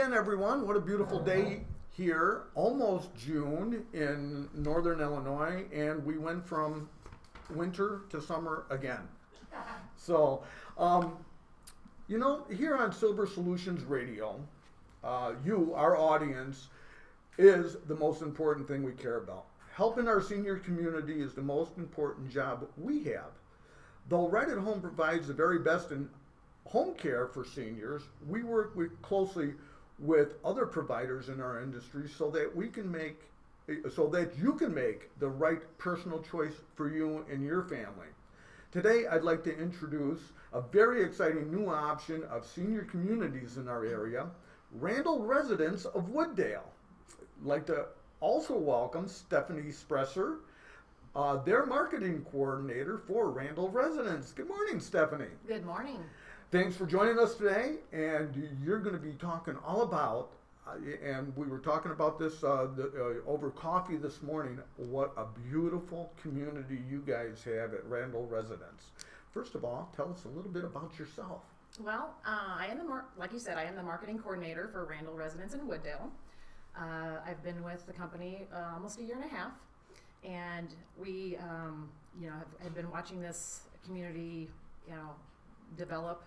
again, everyone. What a beautiful day here. Almost June in northern Illinois, and we went from winter to summer again. So, here on Silver Solutions Radio, you, our audience, is the most important thing we care about. Helping our senior community is the most important job we have. Though Right at Home provides the very best in home care for seniors, we work closely with other providers in our industry so that you can make the right personal choice for you and your family. Today, I'd like to introduce a very exciting new option of senior communities in our area, Randall Residence of WoodDale. I'd like to also welcome Stephanie Spresser, their marketing coordinator for Randall Residence. Good morning, Stephanie. Good morning. Thanks for joining us today, and you're going to be talking all about, and we were talking about this over coffee this morning, what a beautiful community you guys have at Randall Residence. First of all, tell us a little bit about yourself. Well, I am like you said, I am the marketing coordinator for Randall Residence in WoodDale. I've been with the company almost a year and a half, and we, have been watching this community, develop,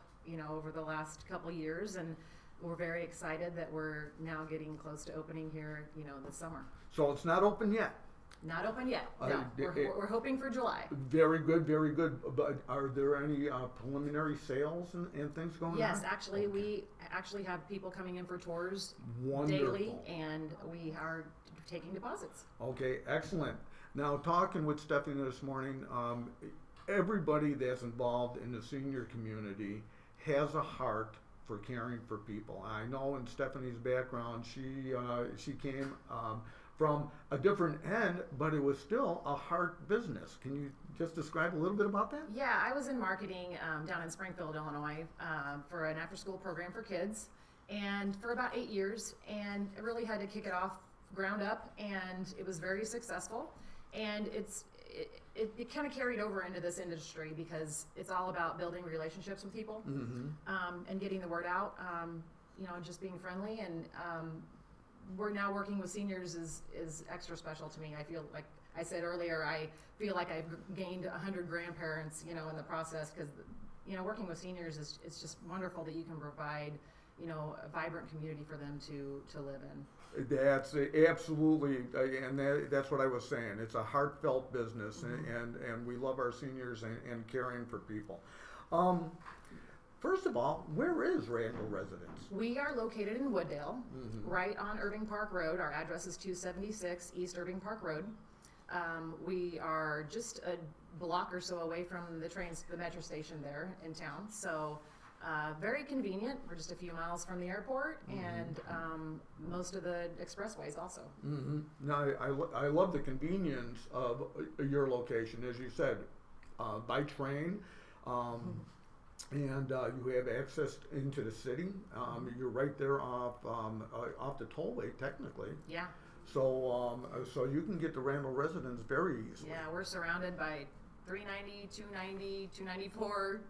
over the last couple of years, and we're very excited that we're now getting close to opening here, this summer. So it's not open yet? Not open yet. No, we're hoping for July. Very good, very good. But are there any preliminary sales and things going on? Yes, actually, we actually have people coming in for tours daily, and we are taking deposits. Okay, excellent. Now, talking with Stephanie this morning, everybody that's involved in the senior community has a heart for caring for people. I know in Stephanie's background, she came from a different end, but it was still a heart business. Can you just describe a little bit about that? Yeah, I was in marketing down in Springfield, Illinois, for an after-school program for kids, and for about 8 years, and I really had to kick it off ground up, and it was very successful. And it kind of carried over into this industry because it's all about building relationships with people, and getting the word out, just being friendly. And we're now working with seniors is extra special to me. I feel like I said earlier, I feel like I've gained 100 grandparents, in the process, because, working with seniors it's just wonderful that you can provide, a vibrant community for them to live in. That's absolutely, and that's what I was saying. It's a heartfelt business, and we love our seniors and caring for people. First of all, where is Randall Residence? We are located in WoodDale, right on Irving Park Road. Our address is 276 East Irving Park Road. We are just a block or so away from the metro station there in town. So very convenient. We're just a few miles from the airport, and most of the expressways also. Now, I love the convenience of your location, as you said, by train, and you have access into the city. You're right there off the tollway, technically. Yeah. So you can get to Randall Residence very easily. Yeah, we're surrounded by 390, 290, 294,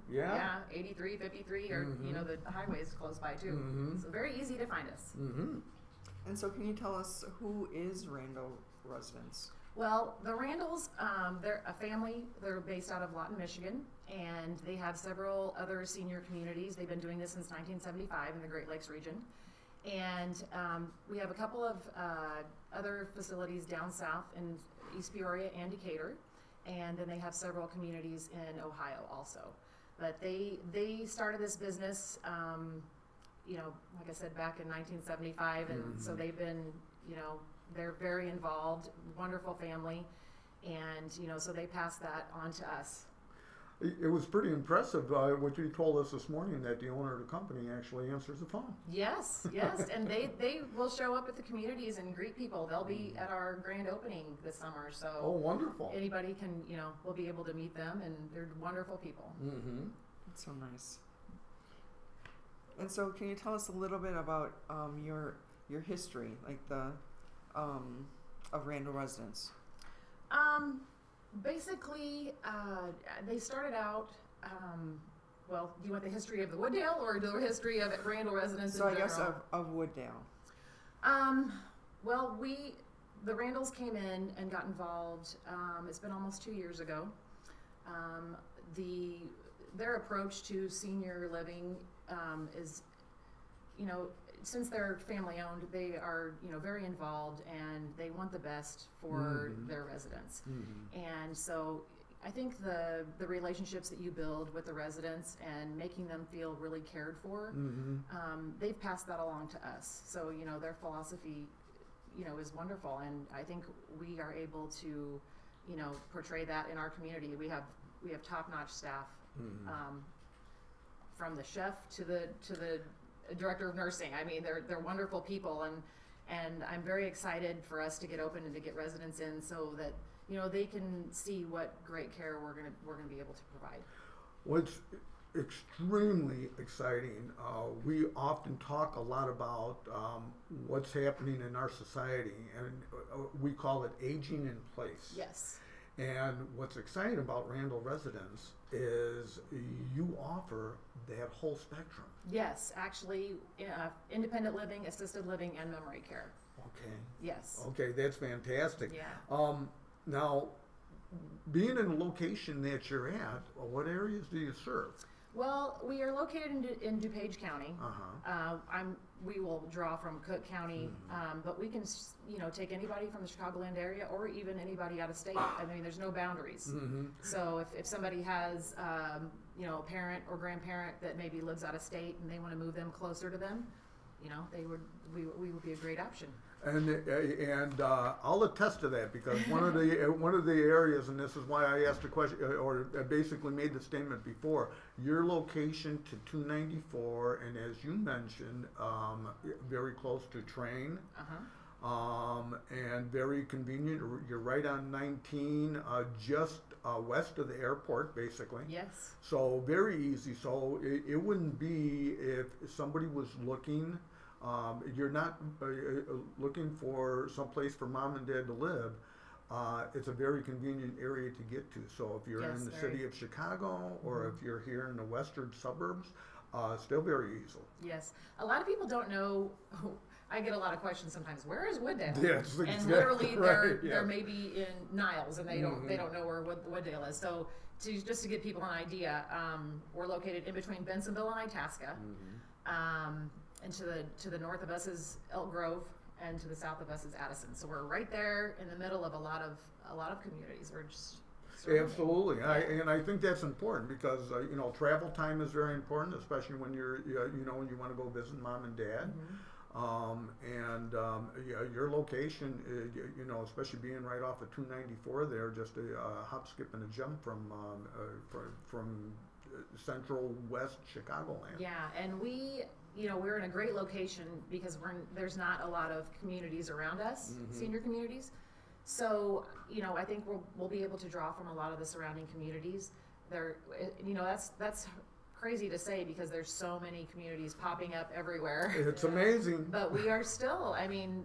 83, 53, or, the highways close by too. So very easy to find us. And so can you tell us who is Randall Residence? Well, the Randalls, they're a family. They're based out of Lawton, Michigan, and they have several other senior communities. They've been doing this since 1975 in the Great Lakes region. And we have a couple of other facilities down south in East Peoria and Decatur. And then they have several communities in Ohio also. But they started this business, like I said, back in 1975, and so they've been, they're very involved, wonderful family, and so they passed that on to us. It was pretty impressive what you told us this morning, that the owner of the company actually answers the phone. Yes, and they will show up at the communities and greet people. They'll be at our grand opening this summer, so oh, wonderful! Anybody can, will be able to meet them, and they're wonderful people. That's so nice. And so, can you tell us a little bit about your history, like of Randall Residence? Basically, they started out well, do you want the history of the WoodDale or the history of Randall Residence So in I guess general? of WoodDale. Well, the Randalls came in and got involved, it's been almost 2 years ago. Their approach to senior living, is, you know, since they're family owned, they are, you know, very involved and they want the best for their residents. And so I think the relationships that you build with the residents and making them feel really cared for, they've passed that along to us. So, you know, their philosophy, you know, is wonderful, and I think we are able to, you know, portray that in our community. We have top-notch staff, from the chef to the director of nursing. I mean, they're wonderful people, and I'm very excited for us to get open and to get residents in so that, you know, they can see what great care we're gonna be able to provide. What's extremely exciting, we often talk a lot about what's happening in our society, and we call it aging in place. Yes. And what's exciting about Randall Residence is you offer that whole spectrum. Yes, actually, independent living, assisted living, and memory care. Okay. Yes. Okay, that's fantastic. Yeah. Now, being in the location that you're at, what areas do you serve? Well, we are located in DuPage County. Uh-huh. We will draw from Cook County, but we can, you know, take anybody from the Chicagoland area or even anybody out of state. I mean, there's no boundaries. So if somebody has, you know, a parent or grandparent that maybe lives out of state and they want to move them closer to them, you know, we would be a great option. And I'll attest to that, because one of the areas, and this is why I asked the question, or basically made the statement before, your location to 294, and as you mentioned, very close to train, and very convenient. You're right on 19, just west of the airport, basically. Yes. So very easy. So it wouldn't be if somebody was looking. You're not looking for someplace for mom and dad to live. It's a very convenient area to get to. So if you're Yes, in the very. city of Chicago, or if you're here in the western suburbs, still very easy. Yes. A lot of people don't know. I get a lot of questions sometimes. Where is WoodDale? Yes, And exactly literally, right, they're maybe in Niles, and they don't know where WoodDale is. So just to give people an idea, we're located in between Bensonville and Itasca. And to the north of us is Elk Grove, and to the south of us is Addison. So we're right there in the middle of a lot of communities. We're just surrounded. Absolutely, and I think that's important, because you know, travel time is very important, especially when you're you know, when you want to go visit mom and dad. Yeah, your location, you know, especially being right off of 294 there, just a hop, skip, and a jump from central west Chicagoland. Yeah, and we're in a great location because there's not a lot of communities around us, senior communities. So, you know, I think we'll be able to draw from a lot of the surrounding communities. You know, that's crazy to say, because there's so many communities popping up everywhere. It's amazing. But we are still, I mean,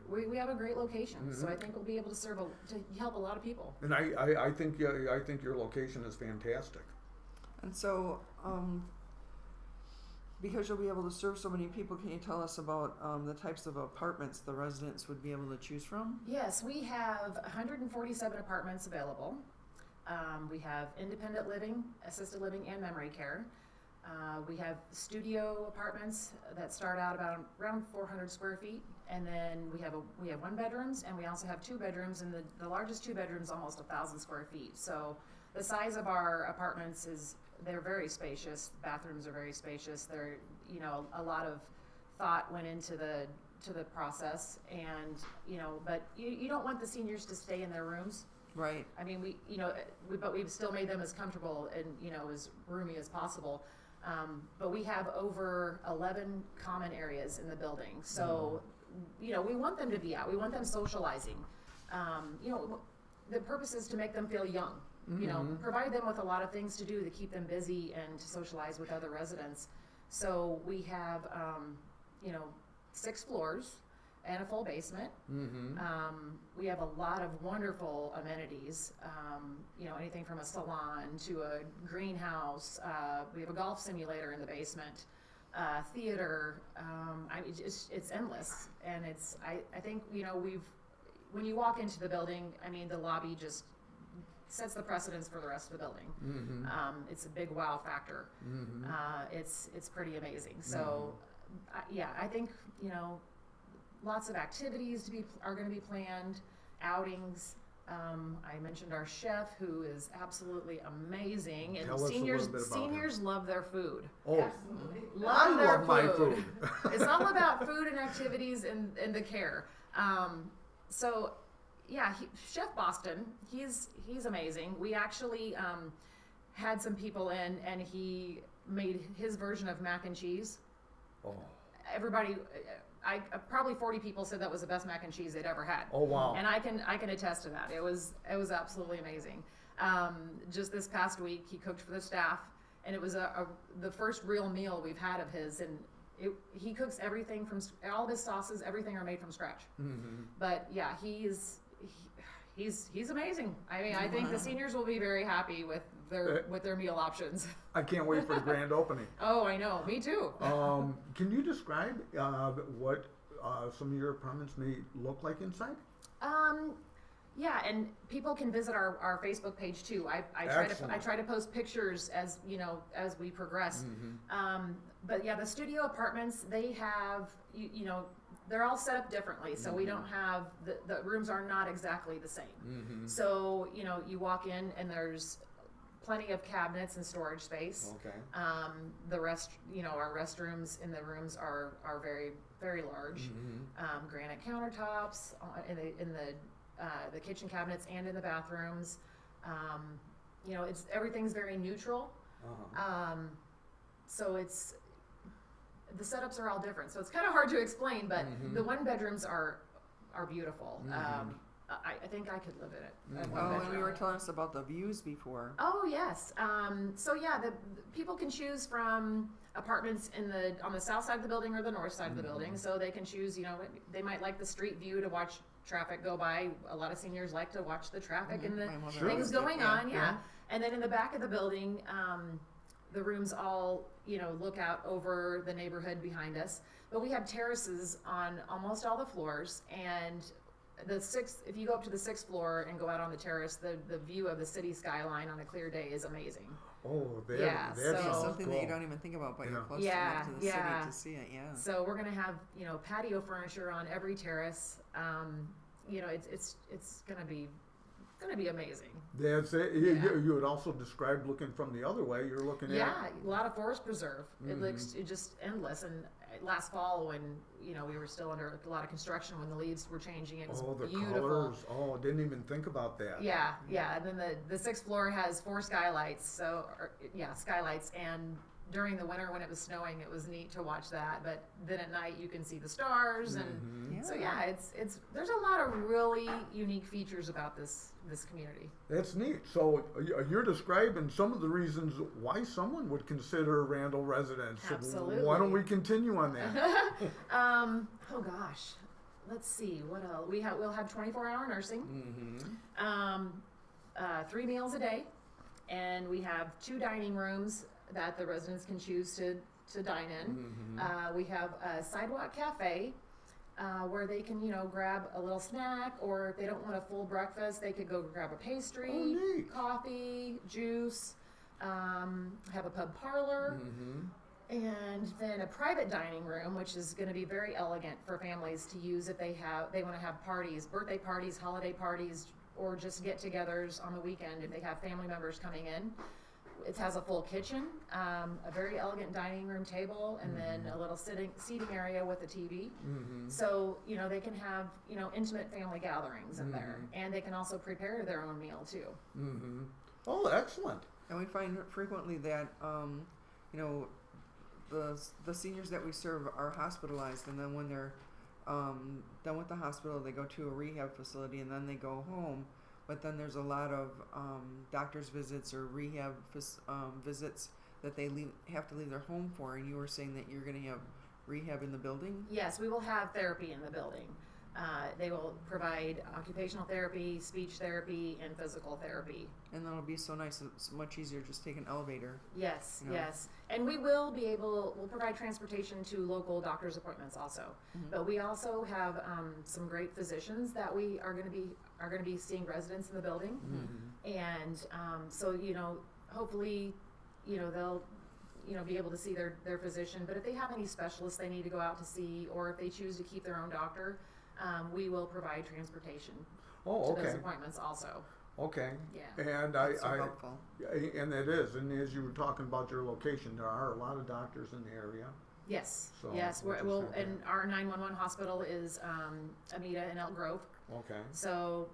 we have a great location, so I think we'll be able to to help a lot of people. And I think your location is fantastic. And so, because you'll be able to serve so many people, can you tell us about the types of apartments the residents would be able to choose from? Yes, we have 147 apartments available. We have independent living, assisted living, and memory care. We have studio apartments that start out around 400 square feet, and then we have 1 bedrooms, and we also have 2 bedrooms, and the largest 2 bedrooms almost 1,000 square feet. So the size of our apartments they're very spacious. Bathrooms are very spacious. They're, you know, a lot of thought went into the process, and you know, but you don't want the seniors to stay in their rooms. Right. I mean, but we've still made them as comfortable and, you know, as roomy as possible. But we have over 11 common areas in the building. So, you know, we want them to be out. We want them socializing. You know, the purpose is to make them feel young. You know, provide them with a lot of things to do to keep them busy and to socialize with other residents. So we have, you know, 6 floors. and a full basement. We have a lot of wonderful amenities, anything from a salon to a greenhouse. We have a golf simulator in the basement, theater. It's endless, and I think when you walk into the building, the lobby just sets the precedence for the rest of the building. It's a big wow factor. It's pretty amazing. So, I think lots of activities are going to be planned, outings. I mentioned our chef, who is absolutely amazing, and Tell us a seniors little bit about seniors love their food. Oh, Absolutely. I Love their love my food. It's all about food and activities and the care. Chef Boston, he's amazing. We actually had some people in, and he made his version of mac and cheese. Oh. Everybody, probably 40 people said that was the best mac and cheese they'd ever had. Oh, wow. And I can attest to that. It was absolutely amazing. Just this past week, he cooked for the staff, and it was the first real meal we've had of his. And he cooks everything all of his sauces. Everything are made from scratch. But yeah, he's amazing. I think the seniors will be very happy with their meal options. I can't wait for the grand opening. Oh, I know. Me too. Can you describe what some of your apartments may look like inside? Yeah, and people can visit our Facebook page too. I try to post pictures as we progress. But yeah, the studio apartments, they have they're all set up differently, so we don't have the rooms are not exactly the same. So you walk in and there's plenty of cabinets and storage space. Okay. Our restrooms in the rooms are very, very large. Granite countertops in the kitchen cabinets and in the bathrooms. Everything's very neutral. So the setups are all different. So it's kind of hard to explain, but the one bedrooms are beautiful. I think I could live in it. And you were telling us about the views before. Oh yes. The people can choose from apartments on the south side of the building or the north side of the building. So they can choose. They might like the street view to watch traffic go by. A lot of seniors like to watch the traffic and the things going on. Yeah. And then in the back of the building, the rooms all look out over the neighborhood behind us. But we have terraces on almost all the floors, and if you go up to the 6th floor and go out on the terrace, the view of the city skyline on a clear day is amazing. Oh, that's something cool. that you don't even think about, but you're close enough to the city to see it. Yeah. So we're gonna have patio furniture on every terrace. It's gonna be amazing. That's it. You had also described looking from the other way. You're looking at a lot of forest preserve. It looks just endless. And last fall, when we were still under a lot of construction, when the leaves were changing, it was the beautiful. colors. Oh, didn't even think about that. Yeah. And then the 6th floor has 4 skylights. Skylights. And during the winter when it was snowing, it was neat to watch that. But then at night you can see the stars, and so there's a lot of really unique features about this community. That's neat. So you're describing some of the reasons why someone would consider Randall Residence. Absolutely. Why don't we continue on that? Oh gosh, let's see what else. We'll have 24-hour nursing, 3 meals a day, and we have 2 dining rooms that the residents can choose to dine in. We have a sidewalk cafe where they can grab a little snack, or if they don't want a full breakfast, they could go grab a pastry, coffee, juice. Have a pub parlor, and then a private dining room, which is going to be very elegant for families to use if they want to have parties, birthday parties, holiday parties, or just get-togethers on the weekend if they have family members coming in. It has a full kitchen, a very elegant dining room table, and then a little seating area with a TV. So, they can have, intimate family gatherings in there. And they can also prepare their own meal too. Oh, excellent. And we find frequently that, the seniors that we serve are hospitalized, and then when they're done with the hospital, they go to a rehab facility, and then they go home. But then there's a lot of doctor's visits or rehab visits that they have to leave their home for. And you were saying that you're going to have rehab in the building? Yes, we will have therapy in the building. They will provide occupational therapy, speech therapy, and physical therapy. And that'll be so nice. It's much easier just take an elevator. Yes, Yeah. yes. And we'll provide transportation to local doctor's appointments also. But we also have some great physicians that we are going to be seeing residents in the building. And so, hopefully, they'll be able to see their physician. But if they have any specialists they need to go out to see, or if they choose to keep their own doctor, we will provide transportation Oh, to those okay. appointments also. Okay. Yeah. And That's so helpful. and it is. And as you were talking about your location, there are a lot of doctors in the area. Yes, So, yes. which is And fantastic. our 911 hospital is Amita in Elk Grove. Okay. So,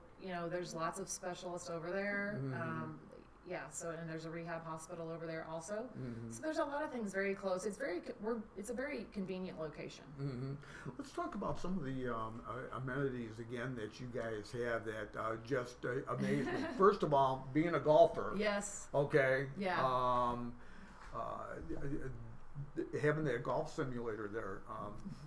there's lots of specialists over there. Mhm. And there's a rehab hospital over there also. Mhm. So there's a lot of things very close. It's a very convenient location. Let's talk about some of the amenities again that you guys have that just amaze me. First of all, being a golfer. Yes. Okay. Yeah. Having that golf simulator there,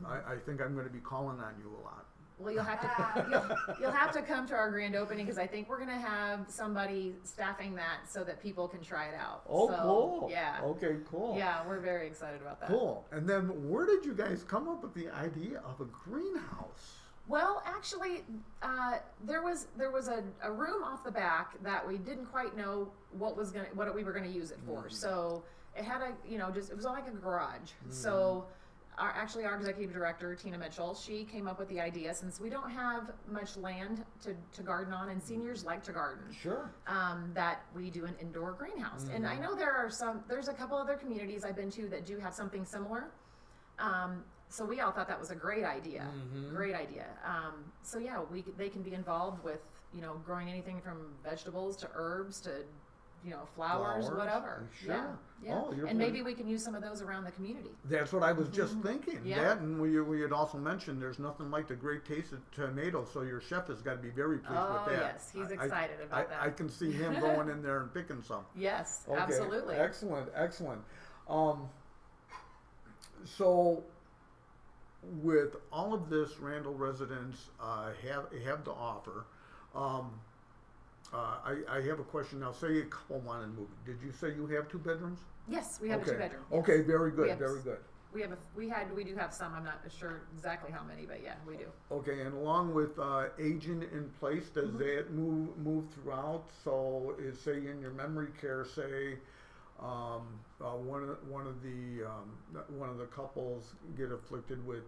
I think I'm going to be calling on you a lot. Well, you'll have to come to our grand opening because I think we're gonna have somebody staffing that so that people can try it out. Oh, So, cool. Yeah. Okay, cool. Yeah, we're very excited about that. Cool. And then where did you guys come up with the idea of a greenhouse? Well, actually, there was a room off the back that we didn't quite know what we were gonna use it for. So it had it was like a garage. So our executive director, Tina Mitchell, she came up with the idea, since we don't have much land to garden on, and seniors like to garden. Sure. That we do an indoor greenhouse. And I know there's a couple other communities I've been to that do have something similar. So we all thought that was a great idea. Great idea. So yeah, they can be involved with, growing anything from vegetables to herbs to, flowers, whatever. Sure. Yeah. Oh, And maybe we can use some of those around the community. That's what I was just thinking. Yeah. That, and we had also mentioned there's nothing like the great taste of tomatoes, so your chef has got to be very pleased Oh, with that. yes, he's excited about that. I can see him going in there and picking some. Yes, Okay, absolutely. Excellent, excellent. So, with all of this Randall Residence have to offer, I have a question now. Say a couple want to move. Did you say you have 2 bedrooms? Yes, we have a 2-bedroom. Okay, very good, have- very good. We do have some. I'm not sure exactly how many, but yeah, we do. Okay, and along with aging in place, does that move throughout? So, say in your memory care, say one of the couples get afflicted with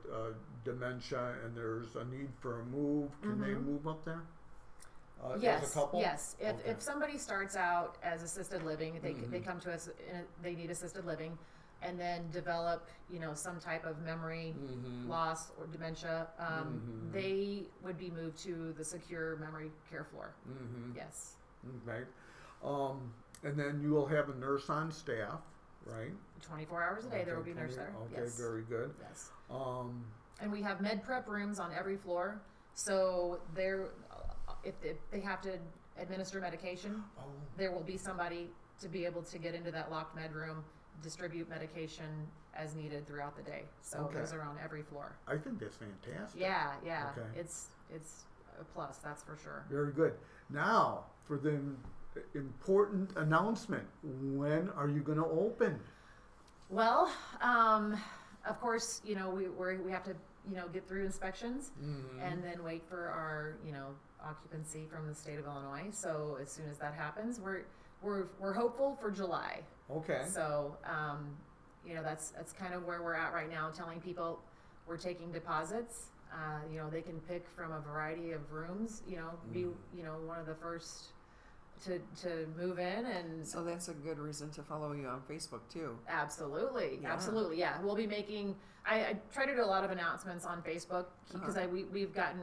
dementia, and there's a need for a move. Can they move up there? Yes, as a couple? yes. Okay. If somebody starts out as assisted living, they come to us. They need assisted living, and then develop, some type of memory loss or dementia. They would be moved to the secure memory care floor. Yes. Right. And then you will have a nurse on staff, right? 24 hours a day, there will be a nurse there. Okay, Yes. very good. Yes. And we have med prep rooms on every floor, so if they have to administer medication, there will be somebody to be able to get into that locked med room, distribute medication as needed throughout the day. So those are on every floor. I think that's fantastic. Yeah. Okay. It's a plus, that's for sure. Very good. Now, for the important announcement, when are you going to open? Well, of course, we have to, get through inspections and then wait for our, occupancy from the state of Illinois. So as soon as that happens, we're hopeful for July. Okay. So, that's kind of where we're at right now, telling people we're taking deposits. They can pick from a variety of rooms, be, one of the first to move in. And So that's a good reason to follow you on Facebook too. absolutely, Yeah. absolutely. Yeah. We'll be making, I try to do a lot of announcements on Facebook because we've gotten,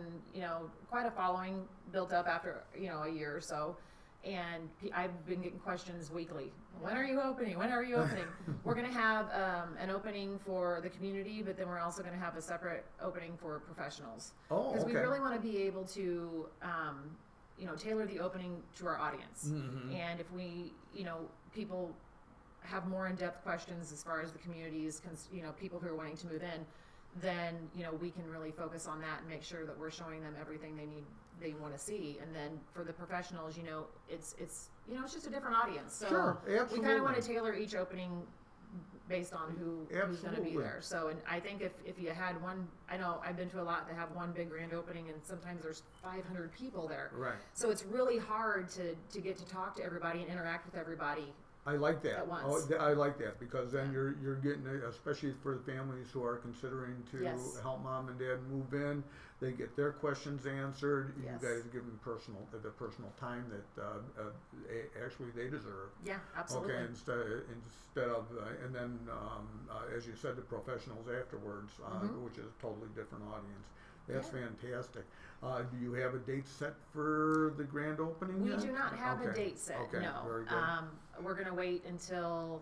quite a following built up after, a year or so. And I've been getting questions weekly. When are you opening? When are you opening? We're going to have an opening for the community, but then we're also going to have a separate opening for professionals. Oh, Because okay. we really want to be able to, tailor the opening to our audience. And if we, people have more in-depth questions as far as the communities, people who are wanting to move in, then, we can really focus on that and make sure that we're showing them everything they want to see. And then for the professionals, it's just a different audience. So Sure, we kind absolutely. of want to tailor each opening based on who's going to be Absolutely. there. So, and I think if you had one, I know I've been to a lot that have one big grand opening, and sometimes there's 500 people there. Right. So it's really hard to get to talk to everybody and interact with everybody. I like that. At once. I like that because then you're getting, especially for the families who are considering to Yes. help mom and dad move in, they get their questions answered. Yes. You guys give them the personal time that actually they deserve. Yeah, absolutely. Okay, instead of and then as you said, the professionals afterwards, which is a totally different audience. That's fantastic. Do you have a date set for the grand opening We yet? do not have a Okay. date set, Okay, no. very good. We're gonna wait until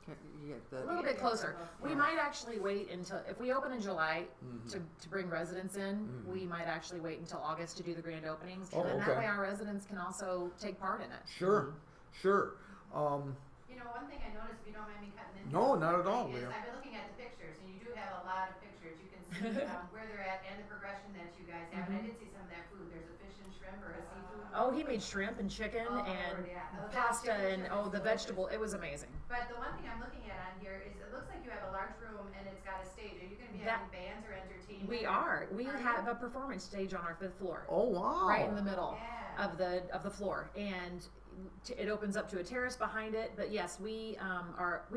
You get a the, little bit closer. We might actually wait until, if we open in July Mm-hmm. to bring residents in, we might actually wait until August to do the grand openings. Oh, And that okay. way our residents can also take part in it. Sure, sure. One thing I noticed, if you don't mind me cutting in. No, not at all, Is Leah. I've been looking at the pictures, and you do have a lot of pictures. You can see where they're at and the progression that you guys have. And I did see some of that food. There's a fish and shrimp or a seafood. Oh, he made shrimp and chicken Oh, and Lord, yeah. Oh, that pasta chicken and, shrimp is the delicious. vegetable, it was amazing. But the one thing I'm looking at on here is it looks like you have a large room and it's got a stage. Are you going to be having bands or entertainment? We are. We have a performance stage on our 5th floor. Oh wow! Right in the middle Yeah. of the floor, and it opens up to a terrace behind it. But yes, we've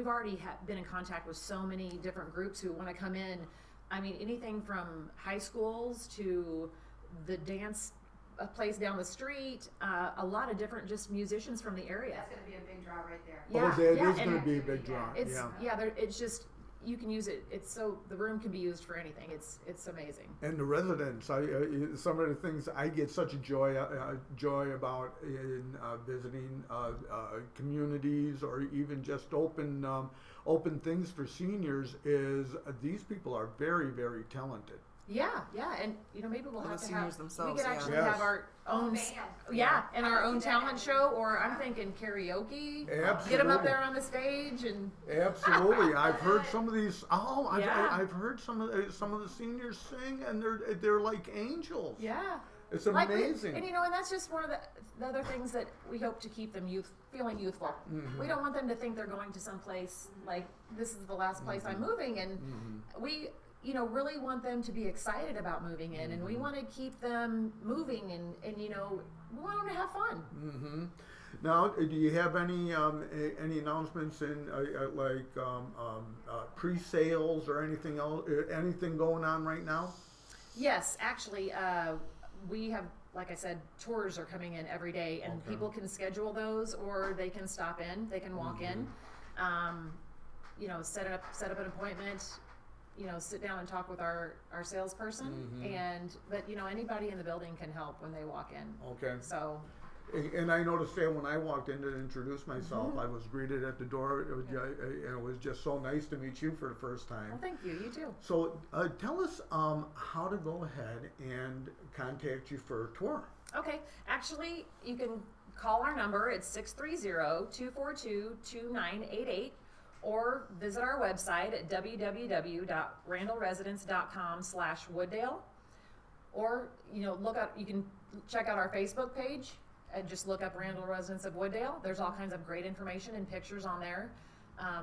already been in contact with so many different groups who want to come in. I mean, anything from high schools to the dance place down the street, a lot of different just musicians from the area. That's going to be a big draw right there. Yeah, that yeah, is and going to be a big draw. It's Yeah. it's just, you can use it. It's the room can be used for anything. It's amazing. And the residents, some of the things I get such a joy about in visiting communities or even just open things for seniors is these people are very, very talented. Yeah, and maybe we'll And have the to have. seniors themselves, we could yeah. actually Yes. have our own. band. And our own I see that talent happening. show, or I'm thinking karaoke. Absolutely. Get them up there on the stage and. Absolutely, I've heard some of these. Yeah. I've heard some of the seniors sing, and they're like angels. Yeah. It's Like amazing. and that's just one of the other things that we hope to keep them feeling youthful. Mm-hmm. We don't want them to think they're going to some place like this is the last place I'm moving, and we really want them to be excited about moving in, and we want to keep them moving, and we want them to have fun. Mm-hmm. Now, do you have any announcements in pre-sales or anything else? Anything going on right now? Yes, actually, we have, like I said, tours are coming in every day, and Okay. people can schedule those, or they can stop in. They can walk in, set up an appointment. Sit down and talk with our salesperson, but anybody in the building can help when they walk in. Okay. So And I noticed that when I walked in to introduce myself, I was greeted at the door, and it was just so nice to meet you for the first well, time. thank you. You too. So tell us how to go ahead and contact you for a tour. Okay, actually, you can call our number. It's 630-242-2988, or visit our website at www.randallresidence.com/WoodDale, or you can check out our Facebook page and just look up Randall Residence of WoodDale. There's all kinds of great information and pictures on there,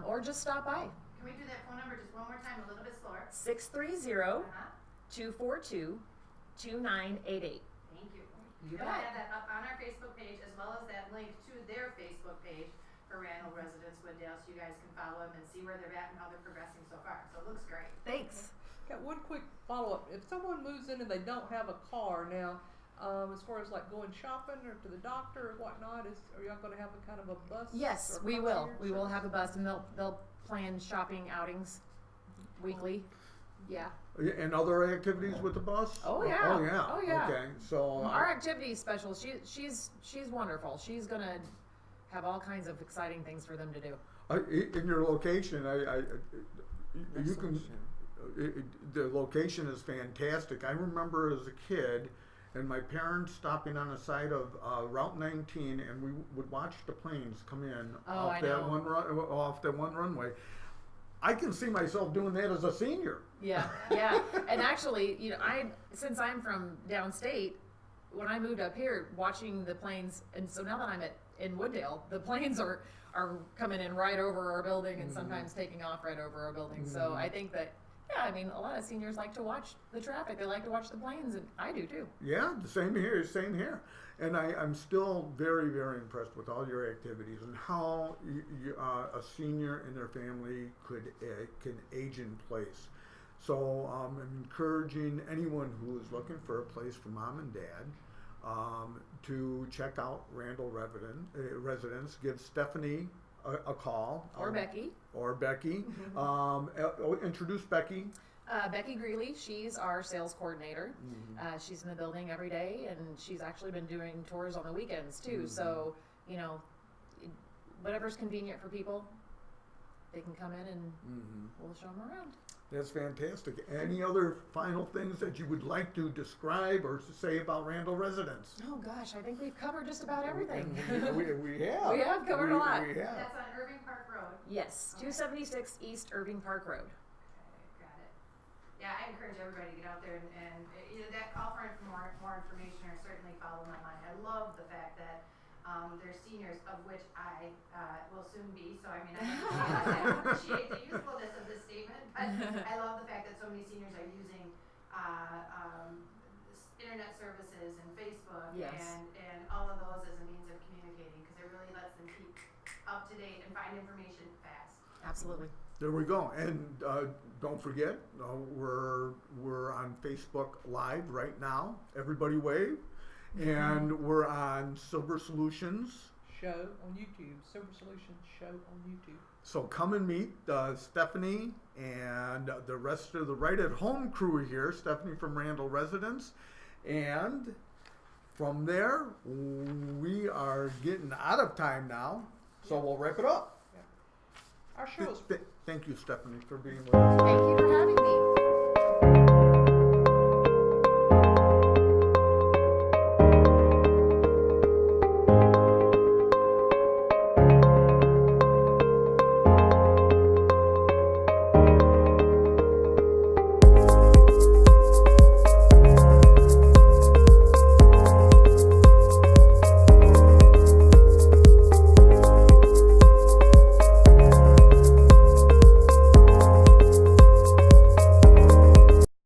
or just stop by. Can we do that phone number just one more time, a little bit slower? 630-242-2988. Thank you. You And we'll bet. have that up on our Facebook page as well as that link to their Facebook page for Randall Residence WoodDale, so you guys can follow them and see where they're at and how they're progressing so far. So it looks great. Thanks. Got one quick follow-up. If someone moves in and they don't have a car now, as far as like going shopping or to the doctor or whatnot, are y'all going to have a kind of a bus? Yes, or we will. concierge We will service? have a bus, and they'll plan shopping outings weekly. Yeah. And other activities with the bus? Oh, yeah. Oh yeah. Oh, yeah. Okay. So Our activity special. She's wonderful. She's gonna have all kinds of exciting things for them to do. in your location, you can. Resolution. The location is fantastic. I remember as a kid, and my parents stopping on the side of Route 19, and we would watch the planes come in Oh, I off that know. off that one runway. I can see myself doing that as a senior. Yeah, and actually, since I'm from downstate, when I moved up here, watching the planes, and so now that I'm in WoodDale, the planes are coming in right over our building and sometimes taking off right over our building. So I think that, a lot of seniors like to watch the traffic. They like to watch the planes, and I do too. Yeah, the same here. And I'm still very, very impressed with all your activities and how a senior and their family can age in place. So I'm encouraging anyone who is looking for a place for mom and dad to check out Randall Residence. Give Stephanie a call. Or Becky. Introduce Becky. Becky Greeley, she's our sales coordinator. She's in the building every day, and she's actually been doing tours on the weekends too. So, whatever's convenient for people, they can come in and we'll show them around. That's fantastic. Any other final things that you would like to describe or to say about Randall Residence? Oh gosh, I think we've covered just about everything. We have. We have covered a lot. We have. That's on Irving Park Road. Yes, 276 East Irving Park Road. Okay, got it. Yeah, I encourage everybody to get out there and either that call for more information or certainly follow them online. I love the fact that there's seniors, of which I will soon be. So I appreciate the usefulness of this statement, but I love the fact that so many seniors are using internet services and Facebook and all of those as a means of communicating, because it really lets them keep up to date and find information fast. Absolutely. There we go. And don't forget, we're on Facebook Live right now. Everybody wave. And we're on Silver Solutions. Show on YouTube. Silver Solutions Show on YouTube. So come and meet Stephanie and the rest of the Right at Home crew here. Stephanie from Randall Residence. And from there, we are getting out of time now. So we'll wrap it up. Our show is Thank you, Stephanie, for being with us. Thank you for having me.